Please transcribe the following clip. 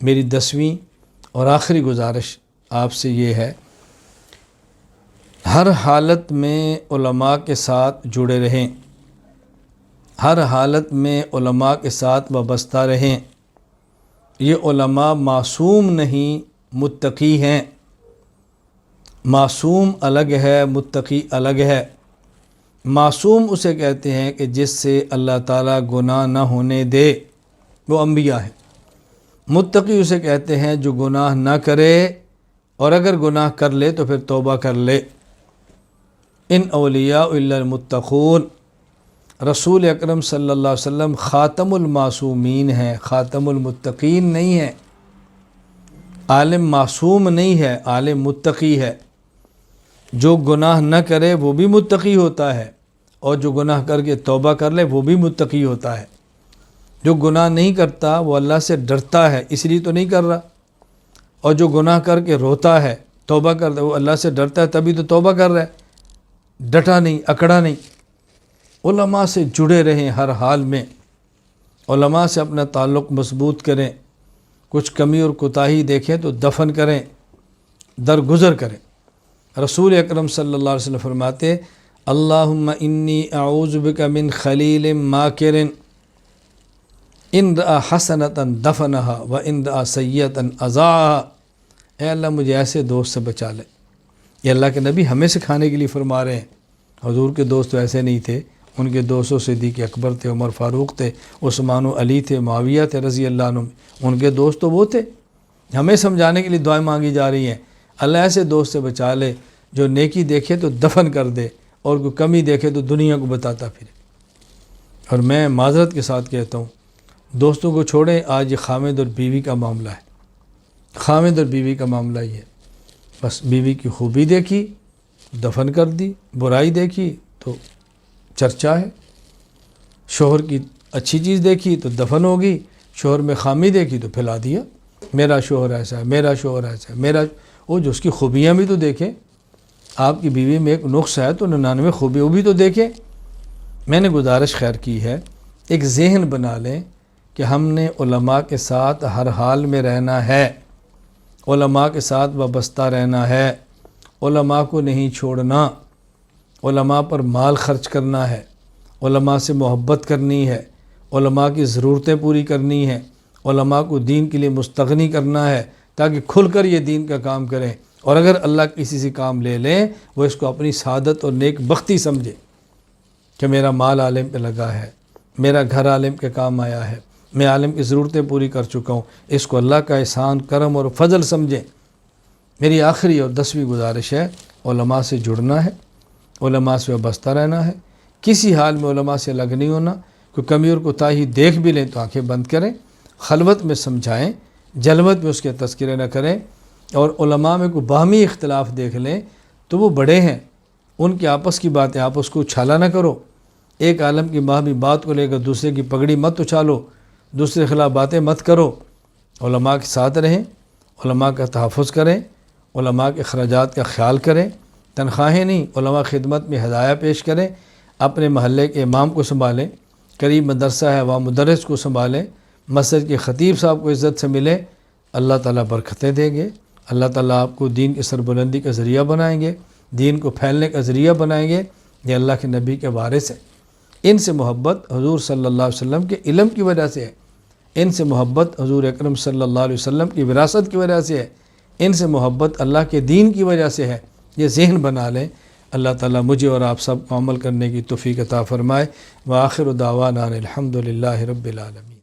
میری 10ویں اور آخری گزارش آپ سے یہ ہے، ہر حالت میں علماء کے ساتھ جڑے رہیں، ہر حالت میں علماء کے ساتھ وابستہ رہیں۔ یہ علماء معصوم نہیں، متقی ہیں۔ معصوم الگ ہے، متقی الگ ہے۔ معصوم اسے کہتے ہیں کہ جس سے اللہ تعالیٰ گناہ نہ ہونے دے، وہ انبیاء ہیں۔ متقی اسے کہتے ہیں جو گناہ نہ کرے، اور اگر گناہ کر لے تو پھر توبہ کر لے۔ ان اولیاء الا المتقون، رسول اکرم صلی اللہ علیہ وسلم خاتم المعصومین ہیں، خاتم المتقین نہیں ہیں۔ عالم معصوم نہیں ہے، عالم متقی ہے۔ جو گناہ نہ کرے وہ بھی متقی ہوتا ہے، اور جو گناہ کر کے توبہ کر لے وہ بھی متقی ہوتا ہے۔ جو گناہ نہیں کرتا وہ اللہ سے ڈرتا ہے، اس لیے تو نہیں کر رہا، اور جو گناہ کر کے روتا ہے، توبہ کرتا ہے، وہ اللہ سے ڈرتا ہے تبھی تو توبہ کر رہا ہے، ڈٹا نہیں، اکڑا نہیں۔ علماء سے جڑے رہیں ہر حال میں، علماء سے اپنا تعلق مضبوط کریں، کچھ کمی اور کوتاہی دیکھیں تو دفن کریں، درگزر کریں۔ رسول اکرم صلی اللہ علیہ وسلم فرماتے، اللہم انی اعوذ بک من خلیل ماکر ان رأى حسنۃ دفنہا و ان رأى سیئۃ اضاعہا۔ اے اللہ مجھے ایسے دوست سے بچا لے۔ یہ اللہ کے نبی ہمیں سکھانے کے لیے فرما رہے ہیں۔ حضور کے دوست تو ایسے نہیں تھے، ان کے دوستوں صدیق اکبر تھے، عمر فاروق تھے، عثمان و علی تھے، معاویہ تھے رضی اللہ عنہ، ان کے دوست تو وہ تھے۔ ہمیں سمجھانے کے لیے دعائیں مانگی جا رہی ہیں، اللہ ایسے دوست سے بچا لے جو نیکی دیکھے تو دفن کر دے، اور کوئی کمی دیکھے تو دنیا کو بتاتا پھرے۔ اور میں معذرت کے ساتھ کہتا ہوں، دوستوں کو چھوڑیں، آج یہ خامد اور بیوی کا معاملہ ہے، خامد اور بیوی کا معاملہ یہ ہے۔ بس بیوی کی خوبی دیکھی، دفن کر دی، برائی دیکھی تو چرچا ہے، شوہر کی اچھی چیز دیکھی تو دفن ہوگی، شوہر میں خامی دیکھی تو پھیلا دیا، میرا شوہر ایسا ہے، میرا شوہر ایسا ہے، میرا وہ جو اس کی خوبیاں بھی تو دیکھیں۔ آپ کی بیوی میں ایک نقص ہے تو 99 خوبی وہ بھی تو دیکھیں۔ میں نے گزارش خیر کی ہے، ایک ذہن بنا لیں کہ ہم نے علماء کے ساتھ ہر حال میں رہنا ہے، علماء کے ساتھ وابستہ رہنا ہے، علماء کو نہیں چھوڑنا، علماء پر مال خرچ کرنا ہے، علماء سے محبت کرنی ہے، علماء کی ضرورتیں پوری کرنی ہیں، علماء کو دین کے لیے مستغنی کرنا ہے تاکہ کھل کر یہ دین کا کام کریں، اور اگر اللہ کسی سے کام لے لیں وہ اس کو اپنی سعادت اور نیک بختی سمجھے کہ میرا مال عالم پہ لگا ہے، میرا گھر عالم کے کام آیا ہے، میں عالم کی ضرورتیں پوری کر چکا ہوں، اس کو اللہ کا احسان، کرم اور فضل سمجھیں۔ میری آخری اور 10ویں گزارش ہے، علماء سے جڑنا ہے، علماء سے وابستہ رہنا ہے، کسی حال میں علماء سے الگ نہیں ہونا۔ کوئی کمی اور کوتاہی دیکھ بھی لیں تو آنکھیں بند کریں، خلوت میں سمجھائیں، جلوت میں اس کے تذکرے نہ کریں، اور علماء میں کوئی باہمی اختلاف دیکھ لیں تو وہ بڑے ہیں، ان کی آپس کی باتیں آپس کو اچھالا نہ کرو۔ ایک عالم کی باہمی بات کو لے کر دوسرے کی پگڑی مت اچھالو، دوسرے خلاف باتیں مت کرو۔ علماء کے ساتھ رہیں، علماء کا تحفظ کریں، علماء کے اخراجات کا خیال کریں، تنخواہیں نہیں، علماء خدمت میں ہدایہ پیش کریں، اپنے محلے کے امام کو سنبھالیں، قریب مدرسہ ہے وہاں مدرس کو سنبھالیں، مسجد کے خطیب صاحب کو عزت سے ملیں، اللہ تعالیٰ برکتیں دیں گے، اللہ تعالیٰ آپ کو دین کی سربلندی کا ذریعہ بنائیں گے، دین کو پھیلنے کا ذریعہ بنائیں گے۔ یہ اللہ کے نبی کے وارث ہیں، ان سے محبت حضور صلی اللہ علیہ وسلم کے علم کی وجہ سے ہے، ان سے محبت حضور اکرم صلی اللہ علیہ وسلم کی وراثت کی وجہ سے ہے، ان سے محبت اللہ کے دین کی وجہ سے ہے۔ یہ ذہن بنا لیں۔ اللہ تعالیٰ مجھے اور آپ سب کو عمل کرنے کی توفیق عطا فرمائے۔ وآخر دعوانا الحمد للہ رب العالمین۔